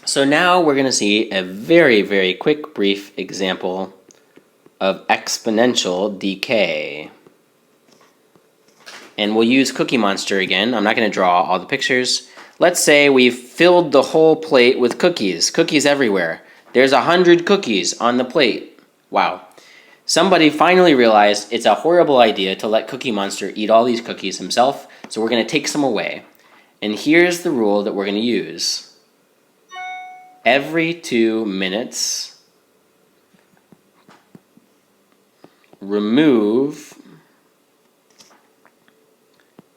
So now we're going to see a very, very quick, brief example of exponential decay. And we'll use Cookie Monster again. I'm not going to draw all the pictures. Let's say we've filled the whole plate with cookies. Cookies everywhere. There's 100 cookies on the plate. Wow. Somebody finally realized it's a horrible idea to let Cookie Monster eat all these cookies himself, so we're going to take some away. And here's the rule that we're going to use. Every 2 minutes, remove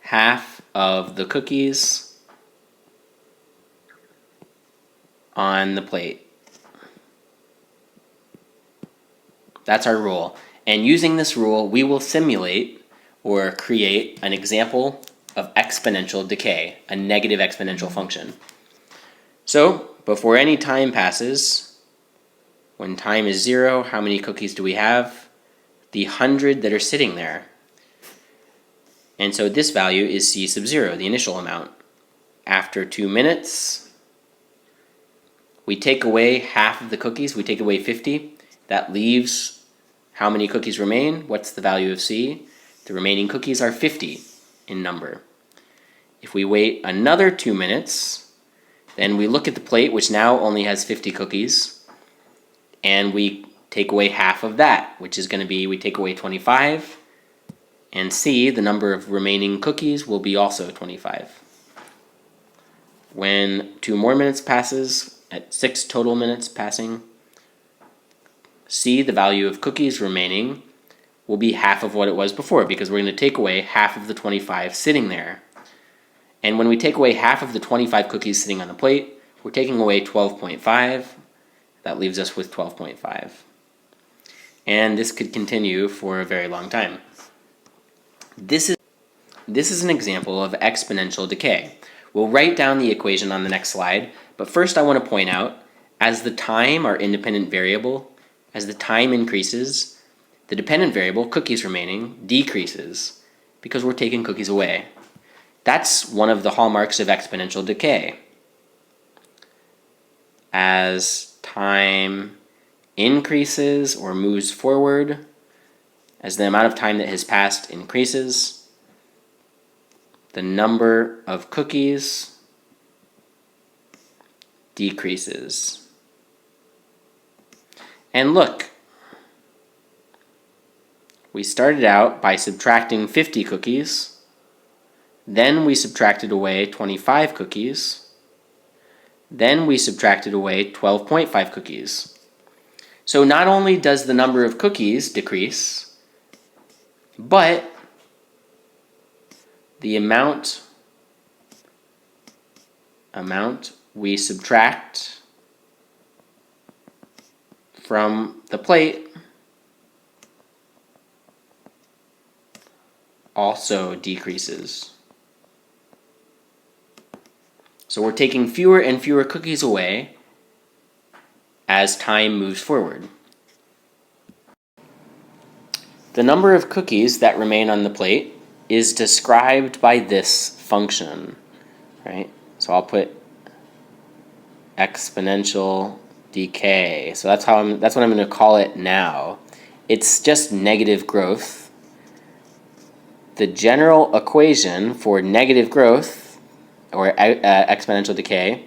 half of the cookies on the plate. That's our rule. And using this rule, we will simulate or create an example of exponential decay, a negative exponential function. So, before any time passes, when time is 0, how many cookies do we have? The 100 that are sitting there. And so this value is C sub 0, the initial amount. After 2 minutes, we take away half of the cookies, we take away 50. That leaves how many cookies remain? What's the value of C? The remaining cookies are 50 in number. If we wait another 2 minutes, then we look at the plate, which now only has 50 cookies, and we take away half of that, which is going to be, we take away 25, and C, the number of remaining cookies, will be also 25. When 2 more minutes passes, at 6 total minutes passing, C, the value of cookies remaining, will be half of what it was before, because we're going to take away half of the 25 sitting there. And when we take away half of the 25 cookies sitting on the plate, we're taking away 12.5. That leaves us with 12.5. And this could continue for a very long time. This is an example of exponential decay. We'll write down the equation on the next slide, but first I want to point out, as the time, our independent variable, as the time increases, the dependent variable, cookies remaining, decreases because we're taking cookies away. That's one of the hallmarks of exponential decay. As time increases or moves forward, as the amount of time that has passed increases, the number of cookies decreases. And look, we started out by subtracting 50 cookies, then we subtracted away 25 cookies, then we subtracted away 12.5 cookies. So not only does the number of cookies decrease, but the amount we subtract from the plate also decreases. So we're taking fewer and fewer cookies away as time moves forward. The number of cookies that remain on the plate is described by this function, right? So I'll put exponential decay. So that's what I'm going to call it now. It's just negative growth. The general equation for negative growth, or exponential decay,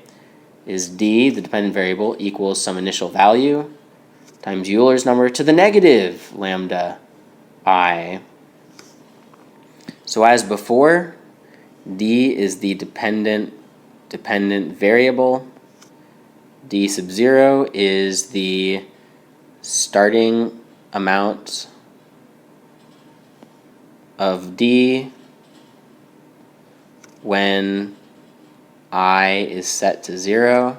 is d, the dependent variable, equals some initial value times Euler's number to the negative lambda I. So as before, d is the dependent variable. D sub 0 is the starting amount of D when I is set to 0.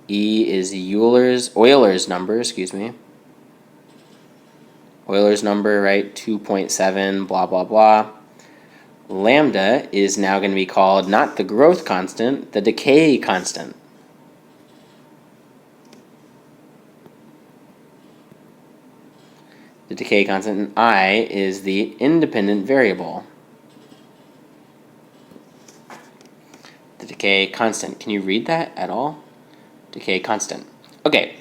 E is Euler's number, Euler's number, right? 2.7, blah, blah, blah. Lambda is now going to be called not the growth constant, the decay constant. The decay constant, and I is the independent variable. The decay constant. Can you read that at all? decay constant. Okay,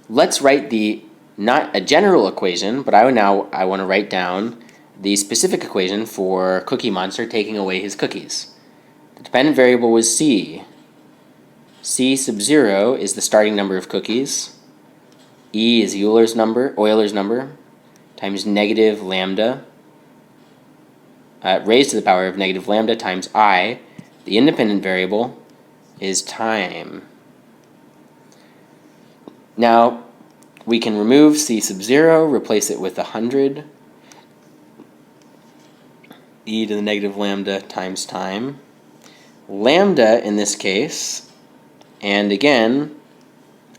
let's write the, not a general equation, but I want to write down the specific equation for Cookie Monster taking away his cookies. The dependent variable was c. C sub 0 is the starting number of cookies. E is Euler's number, times negative lambda, raised to the power of negative lambda times I. The independent variable is time. Now, we can remove c sub 0, replace it with 100, e to the negative lambda times time. Lambda in this case, and again,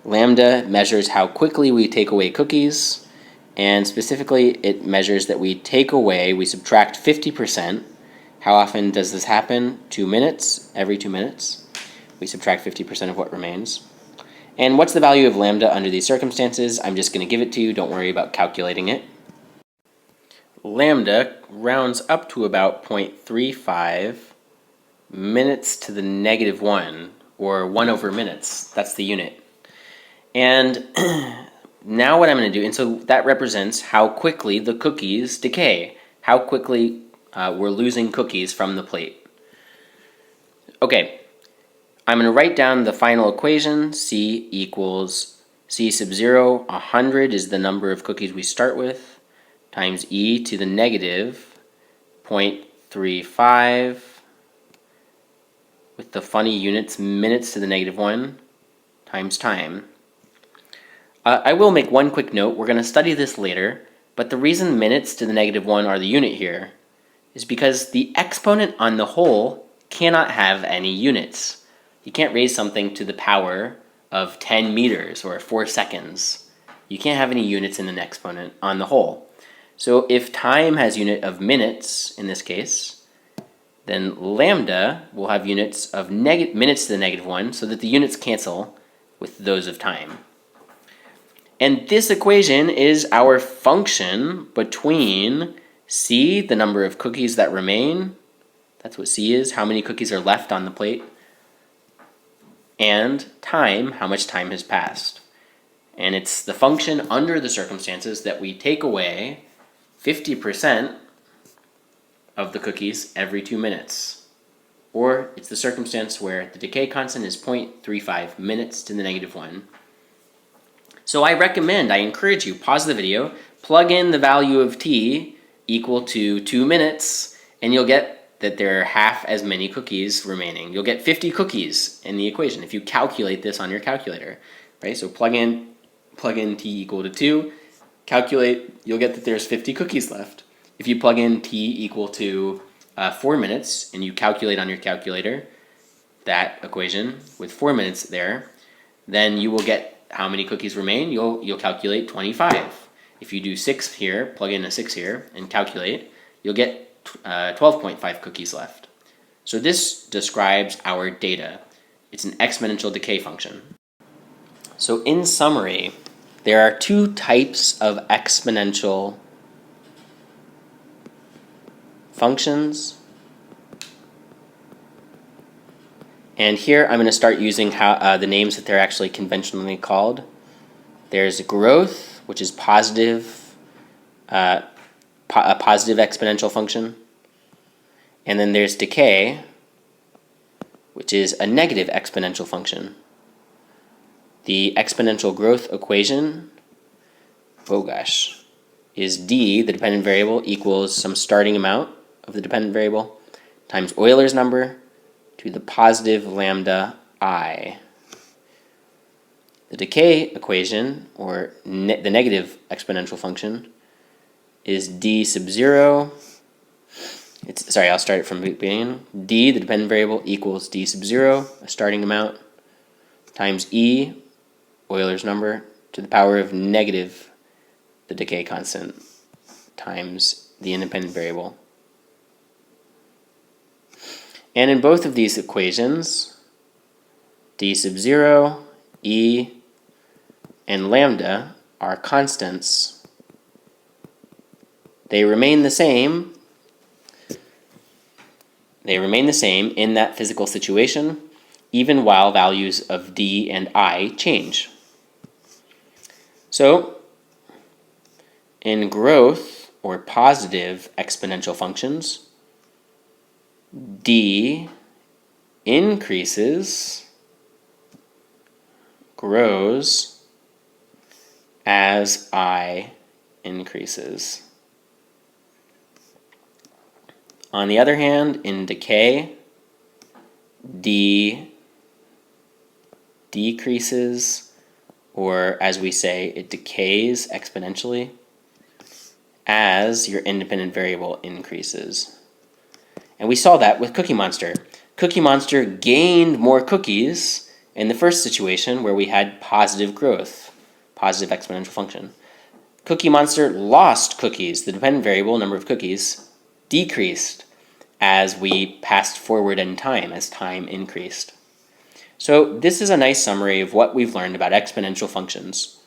lambda measures how quickly we take away cookies, and specifically it measures that we subtract 50%. How often does this happen? 2 minutes, every 2 minutes. We subtract 50% of what remains. And what's the value of lambda under these circumstances? I'm just going to give it to you, don't worry about calculating it. Lambda rounds up to about 0.35 minutes to the negative 1, or 1 over minutes. That's the unit. And now what I'm going to do, and so that represents how quickly the cookies decay, how quickly we're losing cookies from the plate. Okay, I'm going to write down the final equation. C equals C sub 0, 100 is the number of cookies we start with, times e to the negative 0.35, with the funny units, minutes to the negative 1, times time. I will make one quick note. We're going to study this later, but the reason minutes to the negative 1 are the unit here is because the exponent on the whole cannot have any units. You can't raise something to the power of 10 meters or 4 seconds. You can't have any units in an exponent on the whole. So if time has unit of minutes, in this case, then lambda will have units of minutes to the negative 1, so that the units cancel with those of time. And this equation is our function between c, the number of cookies that remain, that's what c is, how many cookies are left on the plate, and time, how much time has passed. And it's the function under the circumstances that we take away 50% of the cookies every 2 minutes. Or it's the circumstance where the decay constant is 0.35 minutes to the negative 1. So I encourage you, pause the video, plug in the value of t equal to 2 minutes, and you'll get that there are half as many cookies remaining. You'll get 50 cookies in the equation if you calculate this on your calculator, right? So plug in t equal to 2, calculate, you'll get that there's 50 cookies left. If you plug in t equal to 4 minutes and you calculate on your calculator that equation with 4 minutes there, then you will get how many cookies remain. You'll calculate 25. If you do 6 here, plug in a 6 here and calculate, you'll get 12.5 cookies left. So this describes our data. It's an exponential decay function. So in summary, there are 2 types of exponential functions. And here I'm going to start using the names that they're actually conventionally called. There's growth, which is positive, a positive exponential function. And then there's decay, which is a negative exponential function. The exponential growth equation, is d, the dependent variable, equals some starting amount of the dependent variable times Euler's number to the positive lambda I. The decay equation, or the negative exponential function, is d sub 0. I'll start it from the beginning. D, the dependent variable, equals d sub 0, a starting amount, times e, Euler's number, to the power of negative the decay constant, times the independent variable. And in both of these equations, d sub 0, e, and lambda are constants. They remain the same. They remain the same in that physical situation, even while values of d and I change. So, in growth or positive exponential functions, d increases, grows as I increases. On the other hand, in decay, d decreases, or as we say, it decays exponentially as your independent variable increases. And we saw that with Cookie Monster. Cookie Monster gained more cookies in the first situation where we had positive growth, positive exponential function. Cookie Monster lost cookies. The dependent variable, number of cookies, decreased as we passed forward in time, as time increased. So this is a nice summary of what we've learned about exponential functions.